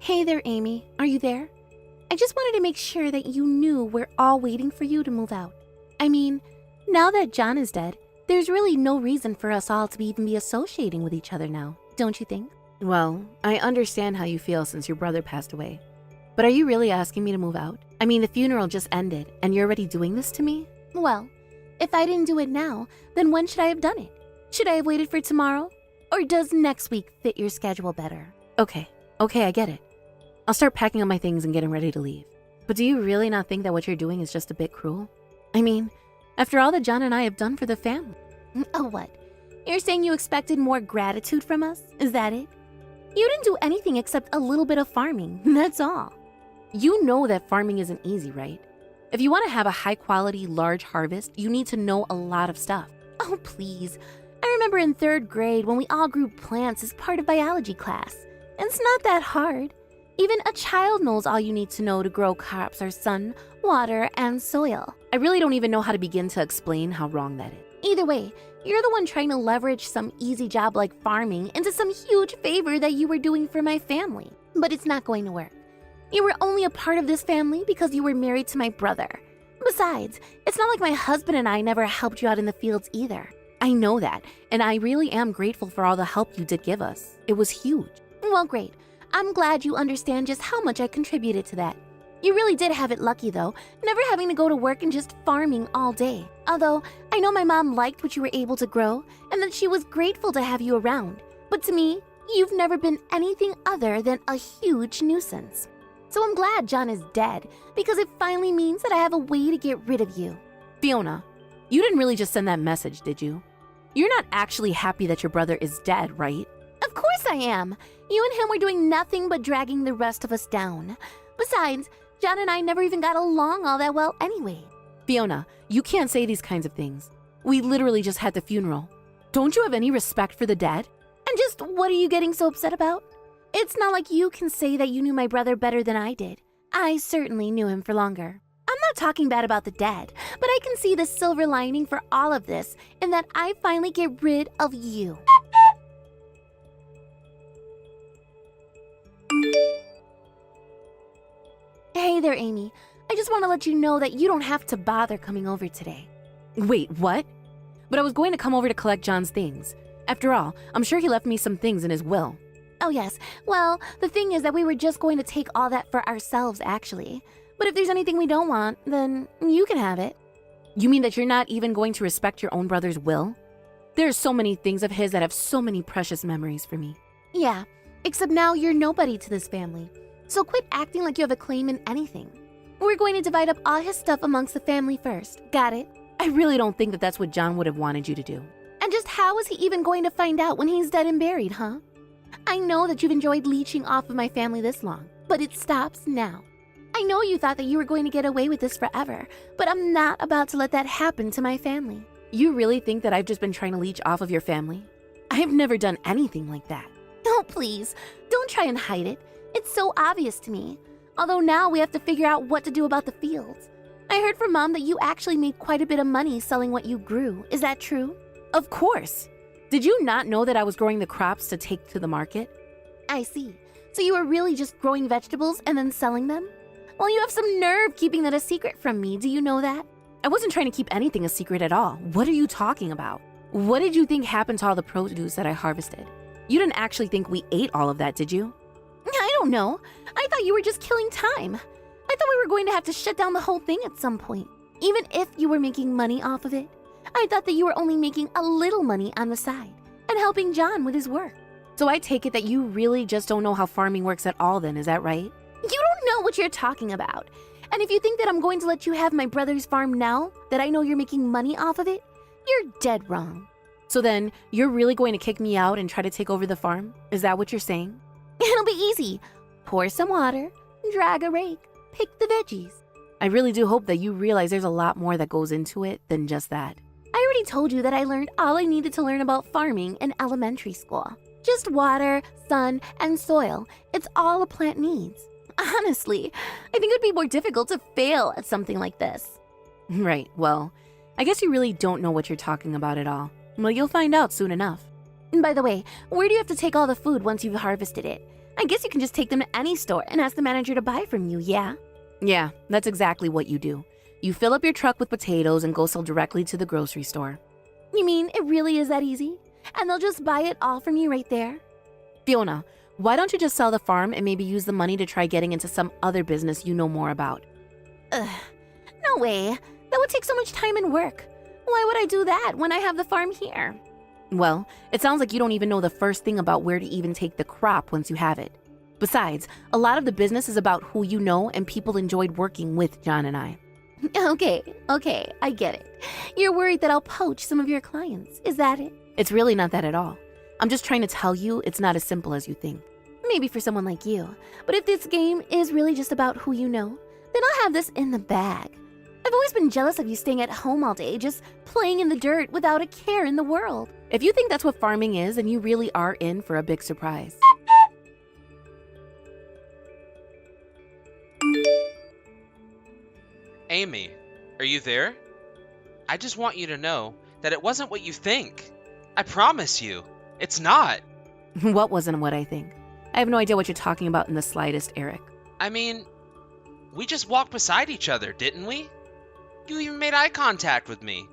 Hey there, Amy. Are you there? I just wanted to make sure that you knew we're all waiting for you to move out. I mean, now that John is dead, there's really no reason for us all to even be associating with each other now, don't you think? Well, I understand how you feel since your brother passed away. But are you really asking me to move out? I mean, the funeral just ended, and you're already doing this to me? Well, if I didn't do it now, then when should I have done it? Should I have waited for tomorrow? Or does next week fit your schedule better? Okay, I get it. I'll start packing up my things and getting ready to leave. But do you really not think that what you're doing is just a bit cruel? I mean, after all that John and I have done for the family. Oh, what? You're saying you expected more gratitude from us? Is that it? You didn't do anything except a little bit of farming, that's all. You know that farming isn't easy, right? If you want to have a high-quality, large harvest, you need to know a lot of stuff. Oh, please. I remember in 3rd grade when we all grew plants as part of biology class. And it's not that hard. Even a child knows all you need to know to grow crops are sun, water, and soil. I really don't even know how to begin to explain how wrong that is. Either way, you're the one trying to leverage some easy job like farming into some huge favor that you were doing for my family. But it's not going to work. You were only a part of this family because you were married to my brother. Besides, it's not like my husband and I never helped you out in the fields either. I know that, and I really am grateful for all the help you did give us. It was huge. Well, great. I'm glad you understand just how much I contributed to that. You really did have it lucky, though, never having to go to work and just farming all day. Although, I know my mom liked what you were able to grow, and that she was grateful to have you around. But to me, you've never been anything other than a huge nuisance. So I'm glad John is dead, because it finally means that I have a way to get rid of you. Fiona, you didn't really just send that message, did you? You're not actually happy that your brother is dead, right? Of course I am. You and him were doing nothing but dragging the rest of us down. Besides, John and I never even got along all that well anyway. Fiona, you can't say these kinds of things. We literally just had the funeral. Don't you have any respect for the dead? And just what are you getting so upset about? It's not like you can say that you knew my brother better than I did. I certainly knew him for longer. I'm not talking bad about the dead, but I can see the silver lining for all of this in that I finally get rid of you. Hey there, Amy. I just want to let you know that you don't have to bother coming over today. Wait, what? But I was going to come over to collect John's things. After all, I'm sure he left me some things in his will. Oh yes, well, the thing is that we were just going to take all that for ourselves, actually. But if there's anything we don't want, then you can have it. You mean that you're not even going to respect your own brother's will? There are so many things of his that have so many precious memories for me. Yeah, except now you're nobody to this family. So quit acting like you have a claim in anything. We're going to divide up all his stuff amongst the family first. Got it? I really don't think that that's what John would have wanted you to do. And just how is he even going to find out when he's dead and buried, huh? I know that you've enjoyed leeching off of my family this long, but it stops now. I know you thought that you were going to get away with this forever, but I'm not about to let that happen to my family. You really think that I've just been trying to leech off of your family? I've never done anything like that. Oh, please, don't try and hide it. It's so obvious to me. Although now we have to figure out what to do about the fields. I heard from Mom that you actually made quite a bit of money selling what you grew. Is that true? Of course. Did you not know that I was growing the crops to take to the market? I see. So you were really just growing vegetables and then selling them? Well, you have some nerve keeping that a secret from me. Do you know that? I wasn't trying to keep anything a secret at all. What are you talking about? What did you think happened to all the produce that I harvested? You didn't actually think we ate all of that, did you? I don't know. I thought you were just killing time. I thought we were going to have to shut down the whole thing at some point. Even if you were making money off of it, I thought that you were only making a little money on the side and helping John with his work. So I take it that you really just don't know how farming works at all then, is that right? You don't know what you're talking about. And if you think that I'm going to let you have my brother's farm now, that I know you're making money off of it, you're dead wrong. So then, you're really going to kick me out and try to take over the farm? Is that what you're saying? It'll be easy. Pour some water, drag a rake, pick the veggies. I really do hope that you realize there's a lot more that goes into it than just that. I already told you that I learned all I needed to learn about farming in elementary school. Just water, sun, and soil. It's all a plant needs. Honestly, I think it would be more difficult to fail at something like this. Right, well, I guess you really don't know what you're talking about at all. Well, you'll find out soon enough. And by the way, where do you have to take all the food once you've harvested it? I guess you can just take them to any store and ask the manager to buy from you, yeah? Yeah, that's exactly what you do. You fill up your truck with potatoes and go sell directly to the grocery store. You mean it really is that easy? And they'll just buy it all from you right there? Fiona, why don't you just sell the farm and maybe use the money to try getting into some other business you know more about? No way. That would take so much time and work. Why would I do that when I have the farm here? Well, it sounds like you don't even know the first thing about where to even take the crop once you have it. Besides, a lot of the business is about who you know, and people enjoyed working with John and I. Okay, I get it. You're worried that I'll poach some of your clients, is that it? It's really not that at all. I'm just trying to tell you it's not as simple as you think. Maybe for someone like you, but if this game is really just about who you know, then I'll have this in the bag. I've always been jealous of you staying at home all day, just playing in the dirt without a care in the world. If you think that's what farming is, then you really are in for a big surprise. Amy, are you there? I just want you to know that it wasn't what you think. I promise you, it's not. What wasn't what I think? I have no idea what you're talking about in the slightest, Eric. I mean, we just walked beside each other, didn't we? You even made eye contact with me.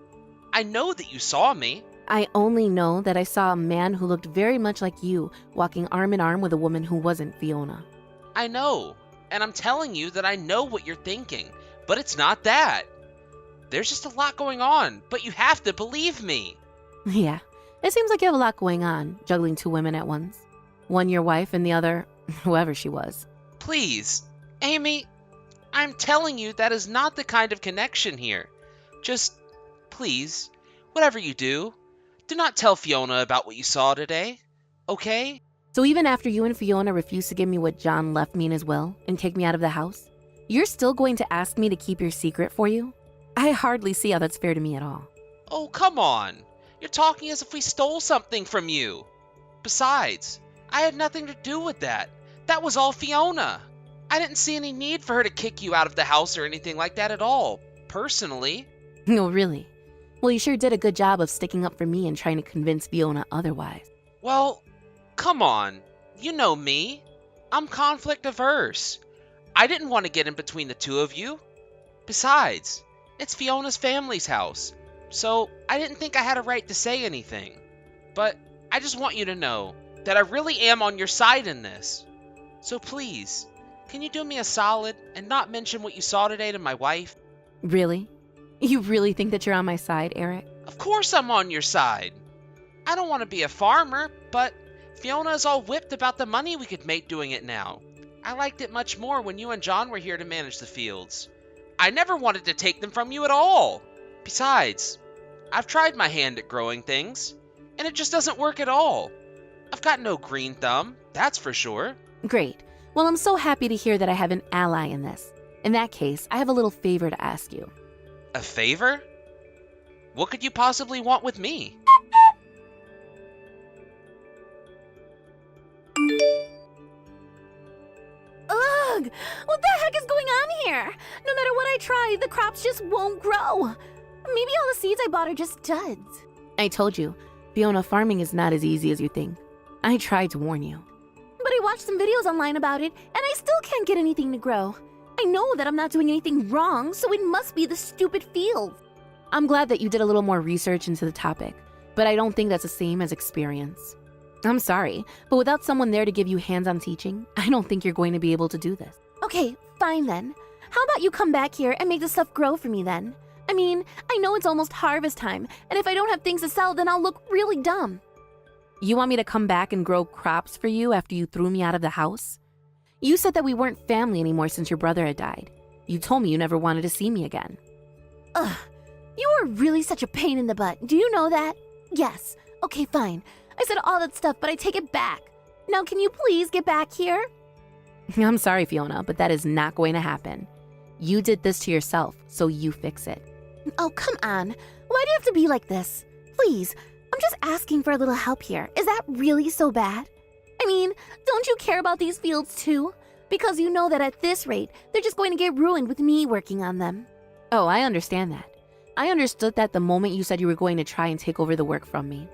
I know that you saw me. I only know that I saw a man who looked very much like you walking arm in arm with a woman who wasn't Fiona. I know, and I'm telling you that I know what you're thinking, but it's not that. There's just a lot going on, but you have to believe me. Yeah, it seems like you have a lot going on, juggling two women at once. One your wife and the other, whoever she was. Please, Amy, I'm telling you that is not the kind of connection here. Just, please, whatever you do not tell Fiona about what you saw today, okay? So even after you and Fiona refused to give me what John left me in his will and take me out of the house, you're still going to ask me to keep your secret for you? I hardly see how that's fair to me at all. Oh, come on. You're talking as if we stole something from you. Besides, I had nothing to do with that. That was all Fiona. I didn't see any need for her to kick you out of the house or anything like that at all, personally. No, really? Well, you sure did a good job of sticking up for me and trying to convince Fiona otherwise. Well, come on. You know me. I'm conflict averse. I didn't want to get in between the two of you. Besides, it's Fiona's family's house, so I didn't think I had a right to say anything. But I just want you to know that I really am on your side in this. So please, can you do me a solid and not mention what you saw today to my wife? Really? You really think that you're on my side, Eric? Of course I'm on your side. I don't want to be a farmer, but Fiona is all whipped about the money we could make doing it now. I liked it much more when you and John were here to manage the fields. I never wanted to take them from you at all. Besides, I've tried my hand at growing things, and it just doesn't work at all. I've got no green thumb, that's for sure. Great. Well, I'm so happy to hear that I have an ally in this. In that case, I have a little favor to ask you. A favor? What could you possibly want with me? Ugh! What the heck is going on here? No matter what I try, the crops just won't grow. Maybe all the seeds I bought are just duds. I told you, Fiona, farming is not as easy as you think. I tried to warn you. But I watched some videos online about it, and I still can't get anything to grow. I know that I'm not doing anything wrong, so it must be the stupid fields. I'm glad that you did a little more research into the topic, but I don't think that's the same as experience. I'm sorry, but without someone there to give you hands-on teaching, I don't think you're going to be able to do this. Okay, fine then. How about you come back here and make the stuff grow for me then? I mean, I know it's almost harvest time, and if I don't have things to sell, then I'll look really dumb. You want me to come back and grow crops for you after you threw me out of the house? You said that we weren't family anymore since your brother had died. You told me you never wanted to see me again. Ugh, you are really such a pain in the butt. Do you know that? Yes. Okay, fine. I said all that stuff, but I take it back. Now can you please get back here? I'm sorry, Fiona, but that is not going to happen. You did this to yourself, so you fix it. Oh, come on. Why do you have to be like this? Please, I'm just asking for a little help here. Is that really so bad? I mean, don't you care about these fields too? Because you know that at this rate, they're just going to get ruined with me working on them. Oh, I understand that. I understood that the moment you said you were going to try and take over the work from me.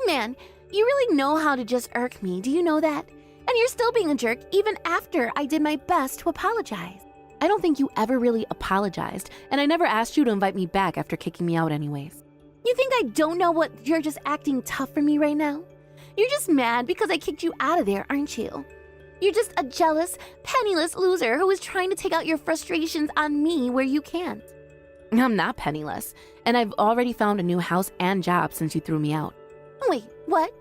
Man, you really know how to just irk me, do you know that? And you're still being a jerk even after I did my best to apologize. I don't think you ever really apologized, and I never asked you to invite me back after kicking me out anyways. You think I don't know what you're just acting tough for me right now? You're just mad because I kicked you out of there, aren't you? You're just a jealous, penniless loser who is trying to take out your frustrations on me where you can't. I'm not penniless, and I've already found a new house and job since you threw me out. Wait, what?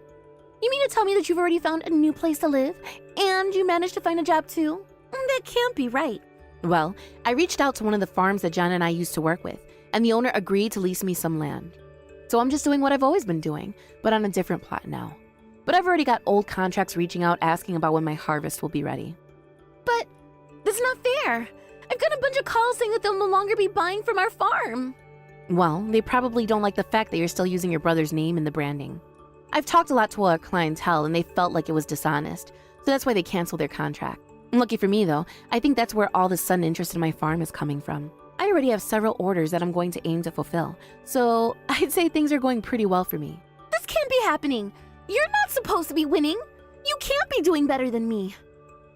You mean to tell me that you've already found a new place to live, and you managed to find a job too? That can't be right. Well, I reached out to one of the farms that John and I used to work with, and the owner agreed to lease me some land. So I'm just doing what I've always been doing, but on a different plot now. But I've already got old contracts reaching out asking about when my harvest will be ready. But that's not fair. I've got a bunch of calls saying that they'll no longer be buying from our farm. Well, they probably don't like the fact that you're still using your brother's name in the branding. I've talked a lot to our clientele and they felt like it was dishonest, so that's why they canceled their contract. Lucky for me though, I think that's where all the sudden interest in my farm is coming from. I already have several orders that I'm going to aim to fulfill, so I'd say things are going pretty well for me. This can't be happening. You're not supposed to be winning. You can't be doing better than me.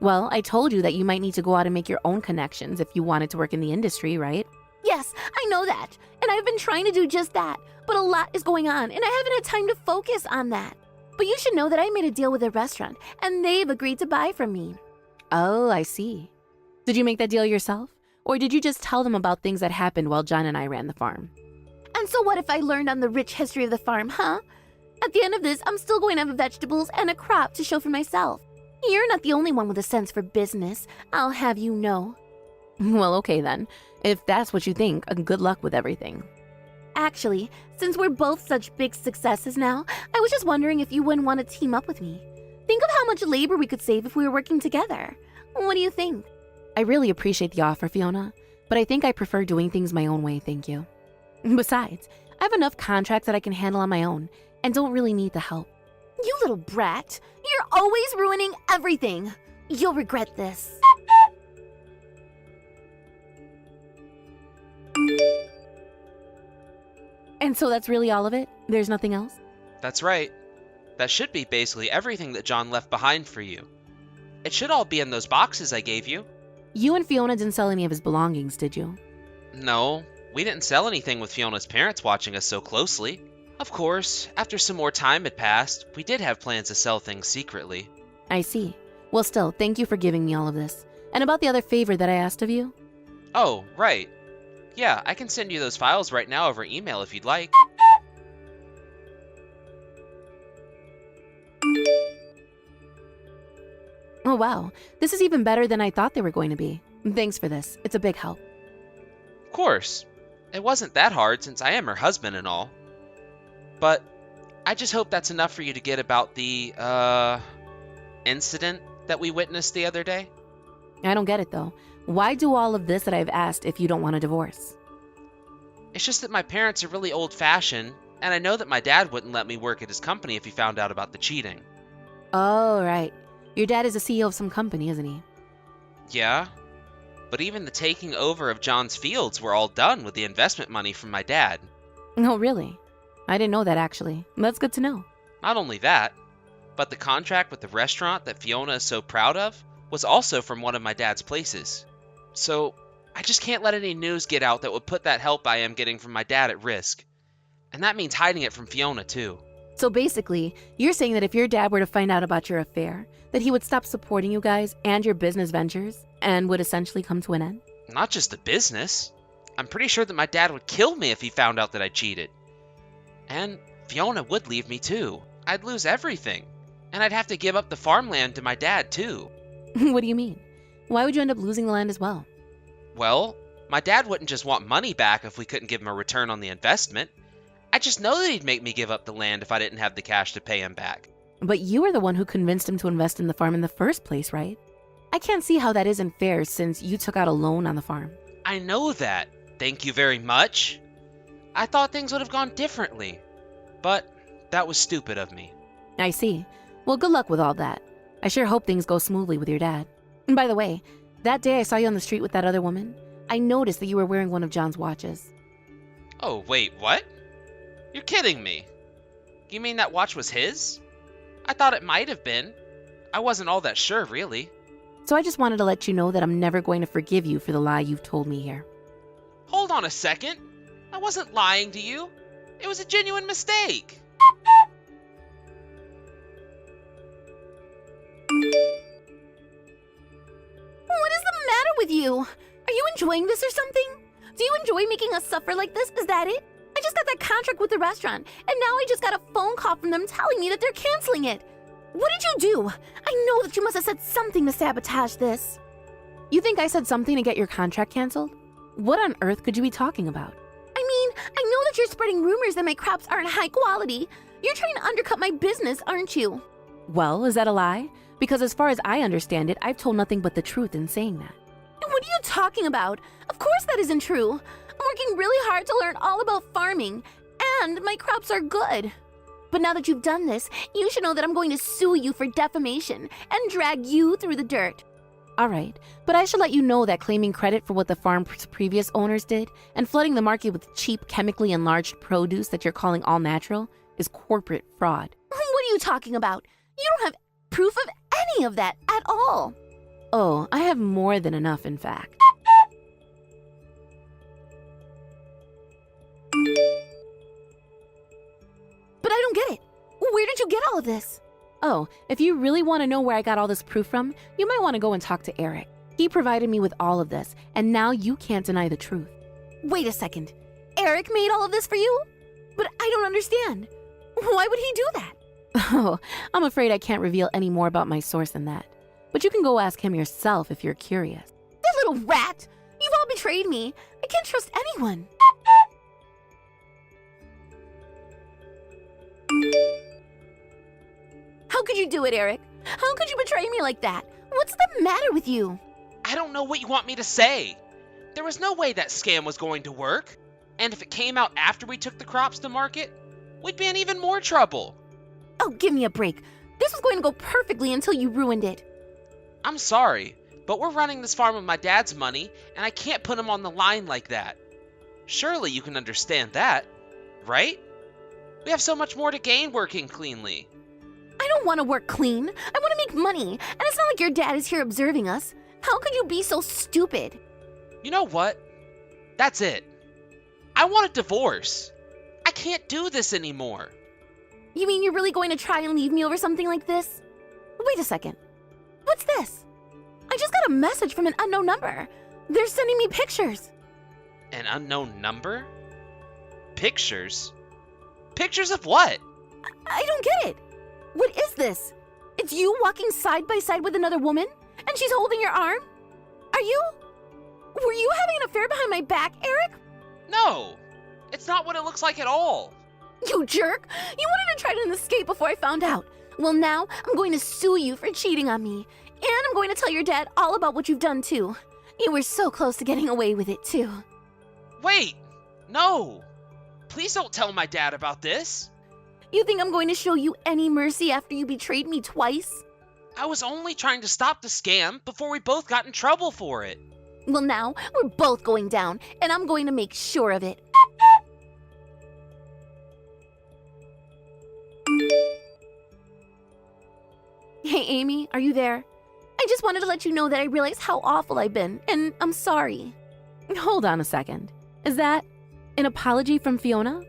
Well, I told you that you might need to go out and make your own connections if you wanted to work in the industry, right? Yes, I know that. And I've been trying to do just that. But a lot is going on, and I haven't had time to focus on that. But you should know that I made a deal with a restaurant, and they've agreed to buy from me. Oh, I see. Did you make that deal yourself? Or did you just tell them about things that happened while John and I ran the farm? And so what if I learned on the rich history of the farm, huh? At the end of this, I'm still going to have vegetables and a crop to show for myself. You're not the only one with a sense for business, I'll have you know. Well, okay then. If that's what you think, good luck with everything. Actually, since we're both such big successes now, I was just wondering if you wouldn't want to team up with me. Think of how much labor we could save if we were working together. What do you think? I really appreciate the offer, Fiona, but I think I prefer doing things my own way, thank you. Besides, I have enough contracts that I can handle on my own and don't really need the help. You little brat! You're always ruining everything! You'll regret this. And so that's really all of it? There's nothing else? That's right. That should be basically everything that John left behind for you. It should all be in those boxes I gave you. You and Fiona didn't sell any of his belongings, did you? No, we didn't sell anything with Fiona's parents watching us so closely. Of course, after some more time had passed, we did have plans to sell things secretly. I see. Well, still, thank you for giving me all of this. And about the other favor that I asked of you? Oh, right. Yeah, I can send you those files right now over email if you'd like. Oh wow, this is even better than I thought they were going to be. Thanks for this, it's a big help. Of course. It wasn't that hard since I am her husband and all. But I just hope that's enough for you to get about the, incident that we witnessed the other day. I don't get it though. Why do all of this that I've asked if you don't want a divorce? It's just that my parents are really old-fashioned, and I know that my dad wouldn't let me work at his company if he found out about the cheating. Oh, right. Your dad is the CEO of some company, isn't he? Yeah, but even the taking over of John's fields were all done with the investment money from my dad. Oh, really? I didn't know that actually. That's good to know. Not only that, but the contract with the restaurant that Fiona is so proud of was also from one of my dad's places. So, I just can't let any news get out that would put that help I am getting from my dad at risk. And that means hiding it from Fiona, too. So basically, you're saying that if your dad were to find out about your affair, that he would stop supporting you guys and your business ventures and would essentially come to an end? Not just the business. I'm pretty sure that my dad would kill me if he found out that I cheated. And Fiona would leave me, too. I'd lose everything. And I'd have to give up the farmland to my dad, too. What do you mean? Why would you end up losing the land as well? Well, my dad wouldn't just want money back if we couldn't give him a return on the investment. I just know that he'd make me give up the land if I didn't have the cash to pay him back. But you were the one who convinced him to invest in the farm in the first place, right? I can't see how that isn't fair since you took out a loan on the farm. I know that. Thank you very much. I thought things would have gone differently. But that was stupid of me. I see. Well, good luck with all that. I sure hope things go smoothly with your dad. And by the way, that day I saw you on the street with that other woman, I noticed that you were wearing one of John's watches. Oh, wait, what? You're kidding me. You mean that watch was his? I thought it might have been. I wasn't all that sure, really. So I just wanted to let you know that I'm never going to forgive you for the lie you've told me here. Hold on a second. I wasn't lying to you. It was a genuine mistake. What is the matter with you? Are you enjoying this or something? Do you enjoy making us suffer like this? Is that it? I just got that contract with the restaurant, and now I just got a phone call from them telling me that they're canceling it. What did you do? I know that you must have said something to sabotage this. You think I said something to get your contract canceled? What on earth could you be talking about? I mean, I know that you're spreading rumors that my crops aren't high quality. You're trying to undercut my business, aren't you? Well, is that a lie? Because as far as I understand it, I've told nothing but the truth in saying that. What are you talking about? Of course that isn't true. I'm working really hard to learn all about farming, and my crops are good. But now that you've done this, you should know that I'm going to sue you for defamation and drag you through the dirt. All right, but I should let you know that claiming credit for what the farm's previous owners did and flooding the market with cheap, chemically enlarged produce that you're calling all natural is corporate fraud. What are you talking about? You don't have proof of any of that at all. Oh, I have more than enough, in fact. But I don't get it. Where did you get all of this? Oh, if you really want to know where I got all this proof from, you might want to go and talk to Eric. He provided me with all of this, and now you can't deny the truth. Wait a second. Eric made all of this for you? But I don't understand. Why would he do that? Oh, I'm afraid I can't reveal any more about my source than that. But you can go ask him yourself if you're curious. That little rat! You've all betrayed me. I can't trust anyone. How could you do it, Eric? How could you betray me like that? What's the matter with you? I don't know what you want me to say. There was no way that scam was going to work. And if it came out after we took the crops to market, we'd be in even more trouble. Oh, give me a break. This was going to go perfectly until you ruined it. I'm sorry, but we're running this farm with my dad's money, and I can't put him on the line like that. Surely you can understand that, right? We have so much more to gain working cleanly. I don't want to work clean. I want to make money, and it's not like your dad is here observing us. How could you be so stupid? You know what? That's it. I want a divorce. I can't do this anymore. You mean you're really going to try and leave me over something like this? Wait a second. What's this? I just got a message from an unknown number. They're sending me pictures. An unknown number? Pictures? Pictures of what? I don't get it. What is this? It's you walking side by side with another woman? And she's holding your arm? Were you having an affair behind my back, Eric? No, it's not what it looks like at all. You jerk! You wanted to try to escape before I found out. Well, now I'm going to sue you for cheating on me. And I'm going to tell your dad all about what you've done, too. You were so close to getting away with it, too. Wait, no. Please don't tell my dad about this. You think I'm going to show you any mercy after you betrayed me twice? I was only trying to stop the scam before we both got in trouble for it. Well, now we're both going down, and I'm going to make sure of it. Hey, Amy, are you there? I just wanted to let you know that I realize how awful I've been, and I'm sorry. Hold on a second. Is that an apology from Fiona?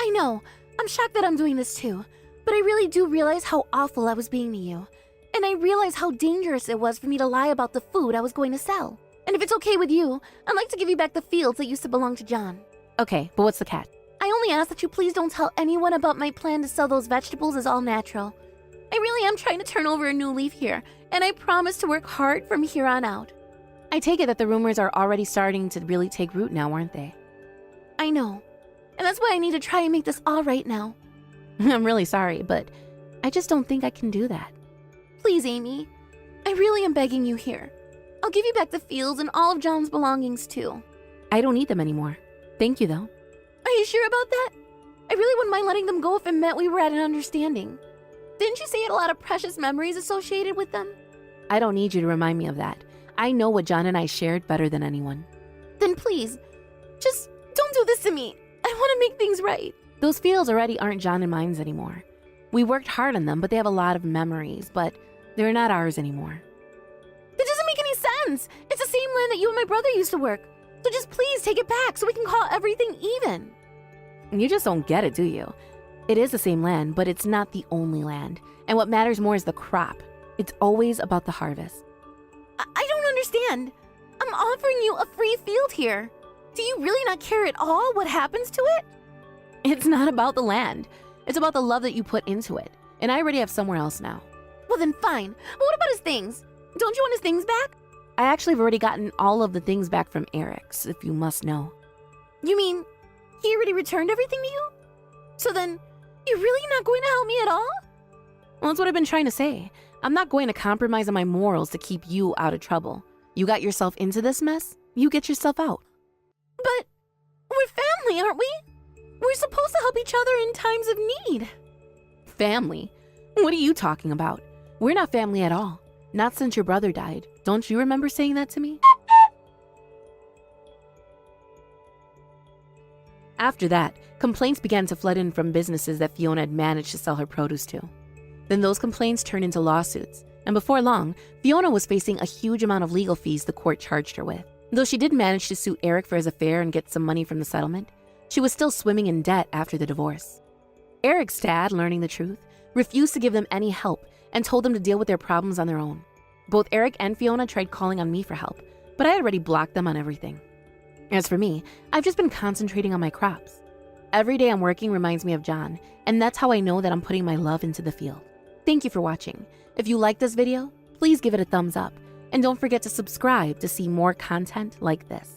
I know. I'm shocked that I'm doing this too, but I really do realize how awful I was being to you. And I realize how dangerous it was for me to lie about the food I was going to sell. And if it's okay with you, I'd like to give you back the fields that used to belong to John. Okay, but what's the catch? I only ask that you please don't tell anyone about my plan to sell those vegetables as all natural. I really am trying to turn over a new leaf here, and I promise to work hard from here on out. I take it that the rumors are already starting to really take root now, aren't they? I know. And that's why I need to try and make this all right now. I'm really sorry, but I just don't think I can do that. Please, Amy. I really am begging you here. I'll give you back the fields and all of John's belongings, too. I don't need them anymore. Thank you, though. Are you sure about that? I really wouldn't mind letting them go if it meant we were at an understanding. Didn't you say you had a lot of precious memories associated with them? I don't need you to remind me of that. I know what John and I shared better than anyone. Then please, just don't do this to me. I want to make things right. Those fields already aren't John and mine's anymore. We worked hard on them, but they have a lot of memories. But They're not ours anymore. That doesn't make any sense. It's the same land that you and my brother used to work. So just please take it back so we can call everything even. You just don't get it, do you? It is the same land, but it's not the only land. And what matters more is the crop. It's always about the harvest. I don't understand. I'm offering you a free field here. Do you really not care at all what happens to it? It's not about the land. It's about the love that you put into it. And I already have somewhere else now. Well then fine. But what about his things? Don't you want his things back? I actually have already gotten all of the things back from Eric's, if you must know. You mean he already returned everything to you? So then, you're really not going to help me at all? Well, that's what I've been trying to say. I'm not going to compromise on my morals to keep you out of trouble. You got yourself into this mess, you get yourself out. But we're family, aren't we? We're supposed to help each other in times of need. Family? What are you talking about? We're not family at all. Not since your brother died. Don't you remember saying that to me? After that, complaints began to flood in from businesses that Fiona had managed to sell her produce to. Then those complaints turned into lawsuits, and before long, Fiona was facing a huge amount of legal fees the court charged her with. Though she did manage to sue Eric for his affair and get some money from the settlement, she was still swimming in debt after the divorce. Eric's dad, learning the truth, refused to give them any help and told them to deal with their problems on their own. Both Eric and Fiona tried calling on me for help, but I had already blocked them on everything. As for me, I've just been concentrating on my crops. Every day I'm working reminds me of John, and that's how I know that I'm putting my love into the field. Thank you for watching. If you liked this video, please give it a thumbs up, and don't forget to subscribe to see more content like this.